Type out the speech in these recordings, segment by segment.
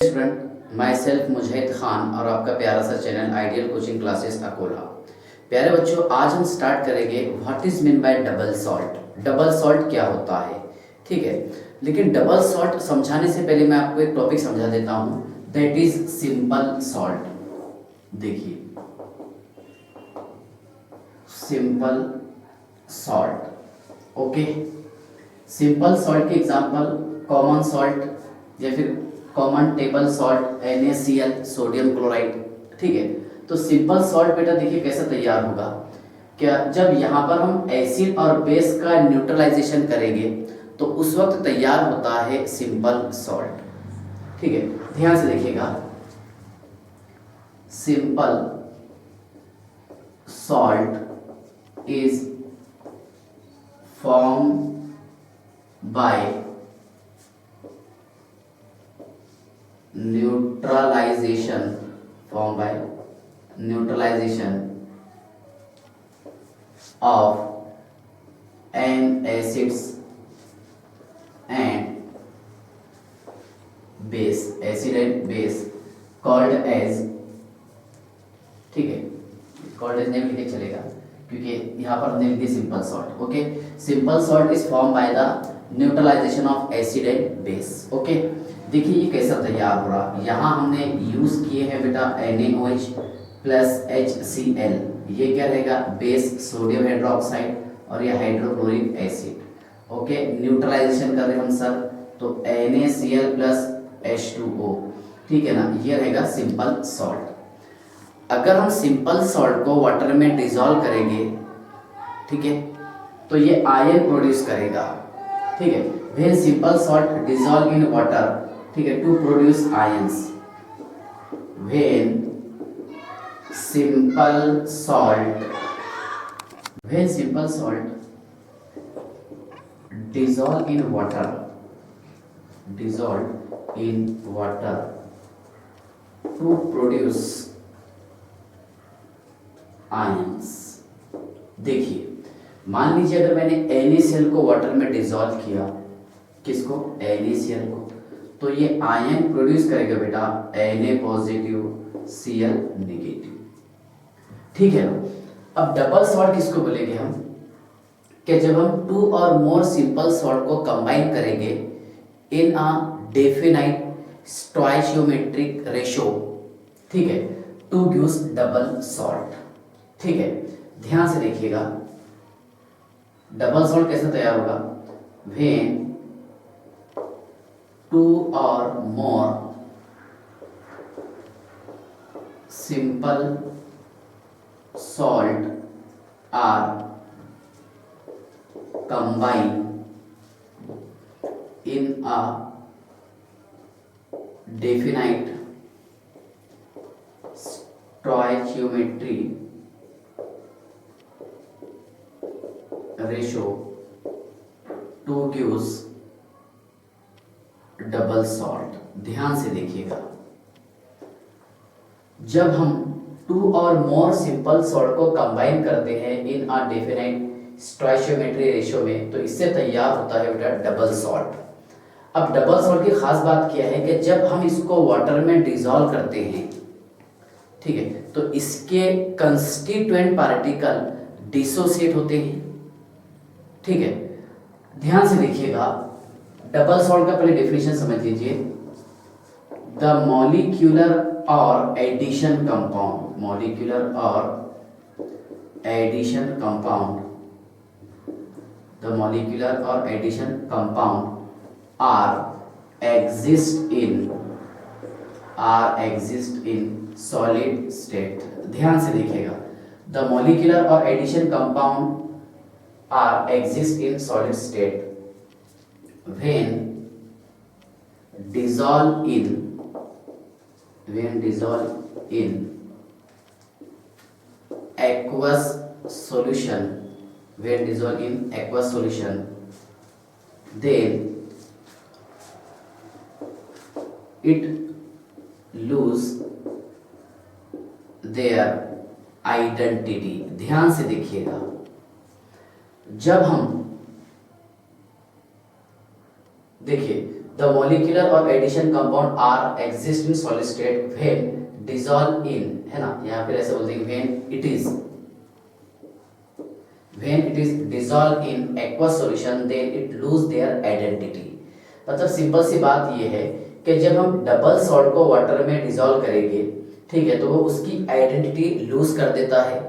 Student my self मुजहिद Khan और आपका प्यारा सा channel ideal coaching classes Akola. प्यारे बच्चों, आज हम स्टार्ट करेंगे what is mean by double salt. Double salt क्या होता है, ठीक है। लेकिन डबल सॉल्ट समझाने से पहले मैं आपको एक टॉपिक समझा देता हूं, दैट इज सिंपल सॉल्ट। देखिए, simple salt, okay. Simple salt के एग्जांपल कॉमन सॉल्ट या फिर common table salt NaCl, sodium chloride, ठीक है। तो सिंपल सॉल्ट बेटा देखिए कैसे तैयार होगा। क्या जब यहाँ पर हम एसिड और बेस का न्यूट्रलाइजेशन करेंगे तो उस वक्त तैयार होता है सिंपल सॉल्ट, ठीक है। ध्यान से देखिएगा, simple salt is form bye neutralization formed by neutralization of an acids and base, acid and base called as, ठीक है, called as नेम लिखे चलेगा क्योंकि यहाँ पर हमने लिखी simple salt, okay. Simple salt is form by the neutralisation of acid and base, okay. देखिए ये कैसा तैयार हो रहा, यहाँ हमने यूज किए हैं बेटा NaOH प्लस HCl, ये क्या रहेगा बेस सोडियम हाइड्रोक्साइड और ये हाइड्रोक्लोरिक एसिड, ओके। न्यूट्रलाइजेशन कर रहे हैं हम सर, तो NaCl प्लस H2O, ठीक है ना, ये रहेगा सिंपल सॉल्ट। अगर हम सिंपल सॉल्ट को वाटर में डिजोल्व करेंगे, ठीक है, तो ये आयन प्रोड्यूस करेगा, ठीक है। When simple salt dissolve in water, ठीक है, to produce ions, when simple salt dissolve in water to produce ions। देखिए, मान लीजिए अगर मैंने NaCl को वाटर में डिजोल्व किया, किसको, NaCl को, तो ये आयन प्रोड्यूस करेगा बेटा Na पॉजिटिव Cl नेगेटिव, ठीक है ना। अब डबल सॉल्ट किसको बोलेंगे हम, कि जब हम टू और मोर सिंपल सॉल्ट को कंबाइन करेंगे इन अ डेफिनाइट स्टोइचियोमेट्रिक रेशो, ठीक है, टू गिव्स डबल सॉल्ट, ठीक है। ध्यान से देखिएगा, डबल सॉल्ट कैसे तैयार होगा, व्हेन टू और more simple salt are combined in a definite stoichiometry ratio to gives double salt. ध्यान से देखिएगा, जब हम टू और मोर सिंपल सॉल्ट को कंबाइन करते हैं इन अ डेफिनाइट स्टोइचियोमेट्री रेशियो में, तो इससे तैयार होता है बेटा डबल सॉल्ट। अब डबल सॉल्ट की खास बात क्या है कि जब हम इसको वाटर में डिसॉल्व करते हैं, ठीक है, तो इसके कंस्टिट्यूएंट पार्टिकल डिसोसिएट होते हैं, ठीक है। ध्यान से देखिएगा, डबल सॉल्ट का पहले डेफिनेशन समझ लीजिए, द मॉलिक्यूलर और एडिशन कंपाउंड, मॉलिक्यूलर और एडिशन कंपाउंड, द मॉलिक्यूलर और addition compound are exist in solid state. ध्यान से देखिएगा, द मॉलिक्यूलर और addition compound are exist in solid state when dissolve in aqueous solution, then it lose their identity। ध्यान से देखिएगा, जब हम देखिए द मॉलिक्यूलर और addition compound are exist in solid state when dissolve in, है ना, यहाँ फिर ऐसे बोलते हैं when it is dissolved in aqueous solution then it lose their identity। मतलब सिंपल सी बात ये है कि जब हम डबल सॉल्ट को वाटर में डिसॉल्व करेंगे, ठीक है, तो वो उसकी आइडेंटिटी लूज कर देता है।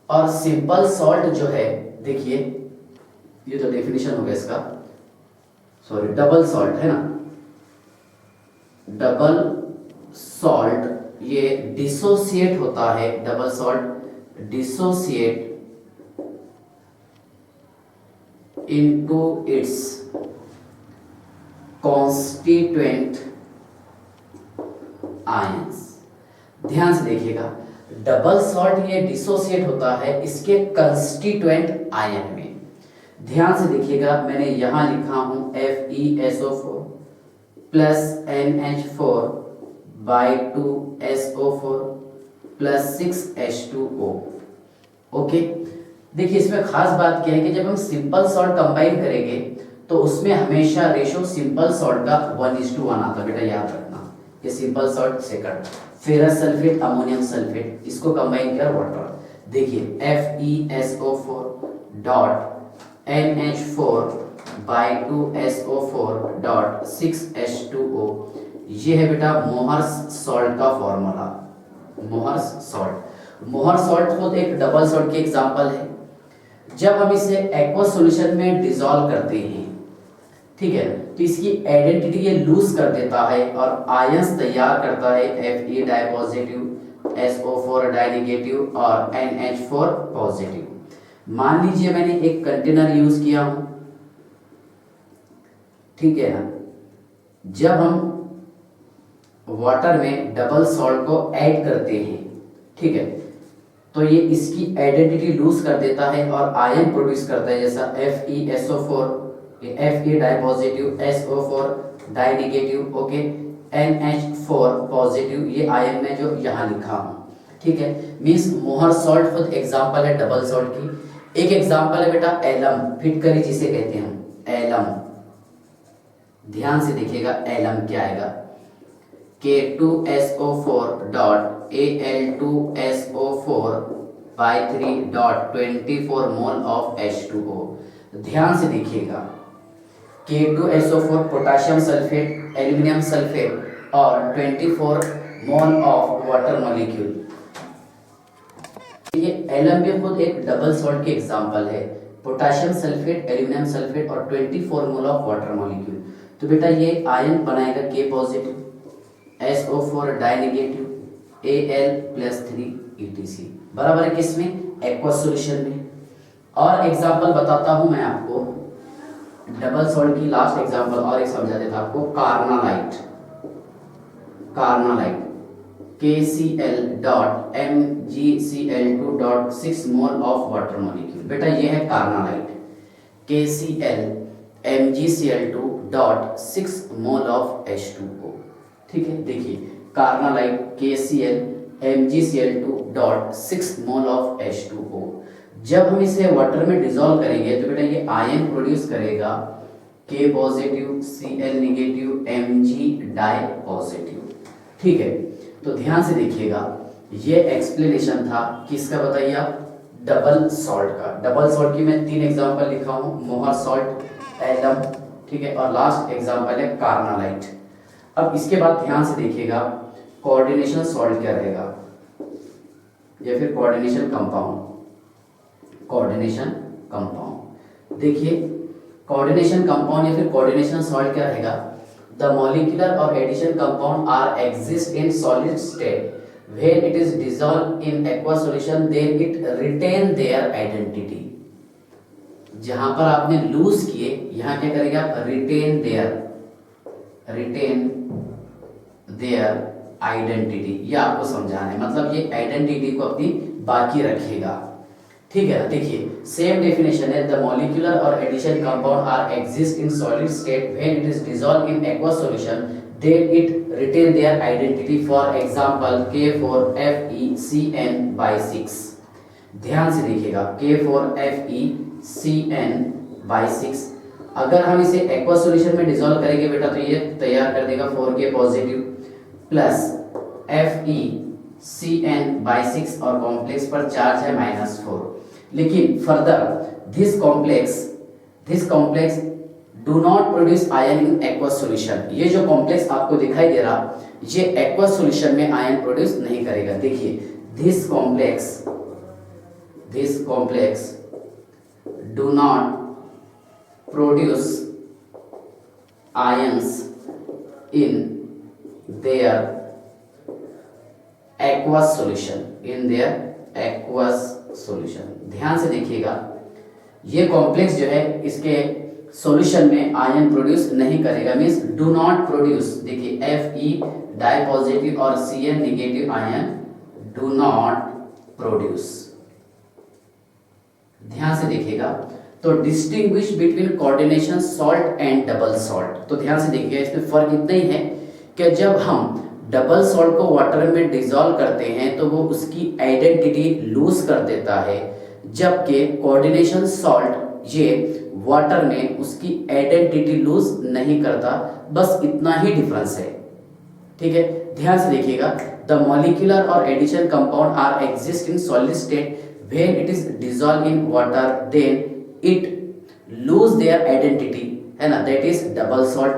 और सिंपल सॉल्ट जो है, देखिए ये तो डेफिनेशन हो गया इसका, सॉरी डबल सॉल्ट है ना, डबल सॉल्ट ये डिसोसिएट होता है, double salt dissociate into its constituent ions। ध्यान से देखिएगा, डबल सॉल्ट ये डिसोसिएट होता है इसके कंस्टिट्यूएंट आयन में। ध्यान से देखिएगा, मैंने यहां लिखा हूं FeSO4 plus NH4 by 2SO4 plus 6H2O। Okay, देखिए इसमें खास बात क्या है कि जब हम सिंपल सॉल्ट कंबाइन करेंगे तो उसमें हमेशा रेशो सिंपल सॉल्ट का 1:1 आता है, बेटा याद रखना। ये simple salt second, ferrous sulphate ammonium sulphate, इसको कंबाइन किया वाटर, देखिए FeSO4 dot NH4 by 2SO4 dot 6H2O, ये है बेटा मोहर्स सॉल्ट का फॉर्मूला। मोहर्स सॉल्ट, मोहर सॉल्ट खुद एक डबल सॉल्ट की एग्जांपल है। जब हम इसे एक्वस सॉल्यूशन में डिसॉल्व करते हैं, ठीक है, तो इसकी आइडेंटिटी ये लूज कर देता है और आयंस तैयार करता है, Fe di positive, SO4 di negative और NH4 पॉजिटिव। मान लीजिए मैंने एक कंटेनर यूज किया हूं, ठीक है ना, जब हम वाटर में डबल सॉल्ट को ऐड करते हैं, ठीक है, तो ये इसकी आइडेंटिटी लूज कर देता है और आयन प्रोड्यूस करता है, जैसा FeSO4, Fe di positive, SO4 di negative, okay, NH4 positive, ये आयन में जो यहाँ लिखा हूँ, ठीक है। मींस मोहर सॉल्ट खुद एग्जांपल है डबल सॉल्ट की। एक एग्जांपल है बेटा एलम, फिटकरी जिसे कहते हैं हम, एलम। ध्यान से देखिएगा, एलम क्या आएगा, K2SO4 dot Al2SO4 by 3 dot 24 mole of H2O। ध्यान से देखिएगा, K2SO4 potassium sulphate, aluminium sulphate और 24 मोल ऑफ वाटर मॉलिक्यूल। ये एलम भी खुद एक डबल सॉल्ट की एग्जांपल है, पोटाशियम सल्फेट, एल्यूमिनियम सल्फेट और 24 मोल ऑफ वाटर मॉलिक्यूल। तो बेटा ये आयन बनाएगा K positive, SO4 di negative, Al+3 ETC, बराबर है किसमें, एक्वस सॉल्यूशन में। और एग्जांपल बताता हूं मैं आपको डबल सॉल्ट की, लास्ट एग्जांपल और एक समझा देता आपको, carnallite. Carnallite KCl dot MgCl2 dot 6 mole of water molecule. बेटा ये है carnallite, KCl MgCl2 dot 6 mole of H2O, ठीक है। देखिए carnallite KCl MgCl2 dot 6 mole of H2O, जब हम इसे वाटर में डिसॉल्व करेंगे तो बेटा ये आयन प्रोड्यूस करेगा K positive, Cl negative, Mg di positive, ठीक है। तो ध्यान से देखिएगा, ये एक्सप्लेनेशन था किसका, बताइए आप, डबल सॉल्ट का। डबल सॉल्ट की मैं 3 एग्जांपल लिखा हूं, मोहर सॉल्ट, एलम, ठीक है, और लास्ट एग्जांपल है कार्नालाइट। अब इसके बाद ध्यान से देखिएगा, कोऑर्डिनेशन सॉल्ट क्या रहेगा या फिर कोऑर्डिनेशन कंपाउंड। कोऑर्डिनेशन कंपाउंड, देखिए कोऑर्डिनेशन कंपाउंड या फिर कोऑर्डिनेशन सॉल्ट क्या रहेगा, द मॉलिक्यूलर और addition compound are exist in solid state when it is dissolve in aqua solution then it retain their identity. जहां पर आपने लूज किए, यहां क्या करेगा, रिटेन देयर आइडेंटिटी। ये आपको समझाना है, मतलब ये आइडेंटिटी को अपनी बाकी रखेगा, ठीक है ना। देखिए सेम डेफिनेशन है, द मॉलिक्यूलर और addition compound are exist in solid state when it is dissolve in aqua solution then it retain their identity. For example K4FeCN/6। ध्यान से देखिएगा, K4FeCN/6 अगर हम इसे एक्वा सॉल्यूशन में डिसॉल्व करेंगे बेटा तो ये तैयार कर देगा 4K पॉजिटिव प्लस FeCN/6 और कॉम्प्लेक्स पर चार्ज है -4। लेकिन further this complex do not produce ion in aqua solution. ये जो कॉम्प्लेक्स आपको दिखाई दे रहा, ये एक्वा सॉल्यूशन में आयन प्रोड्यूस नहीं करेगा। देखिए this complex do not produce ions in their aqueous solution. ध्यान से देखिएगा, ये कॉम्प्लेक्स जो है इसके सॉल्यूशन में आयन प्रोड्यूस नहीं करेगा, मींस डू नॉट प्रोड्यूस। देखिए Fe डाई पॉजिटिव और Cn negative ion do not produce. ध्यान से देखिएगा, तो distinguish between coordination salt and double salt. तो ध्यान से देखिएगा, इसमें फर्क इतना ही है कि जब हम डबल सॉल्ट को वाटर में डिसॉल्व करते हैं तो वो उसकी आइडेंटिटी लूज कर देता है, जबकि कोऑर्डिनेशन सॉल्ट ये वाटर में उसकी आइडेंटिटी लूज नहीं करता। बस इतना ही डिफरेंस है, ठीक है। ध्यान से देखिएगा, द मॉलिक्यूलर और addition compound are exist in solid state when it is dissolve in water, then it lose their identity, है ना, दैट इज डबल सॉल्ट।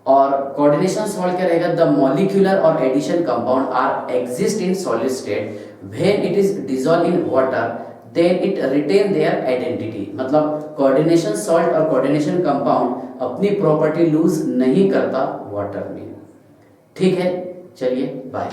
और कोऑर्डिनेशन सॉल्ट क्या रहेगा, द मॉलिक्यूलर और addition compound are exist in solid state when it is dissolve in water, then it retain their identity. मतलब coordination salt और coordination compound अपनी property lose नहीं करता water में, ठीक है। चलिए बाय।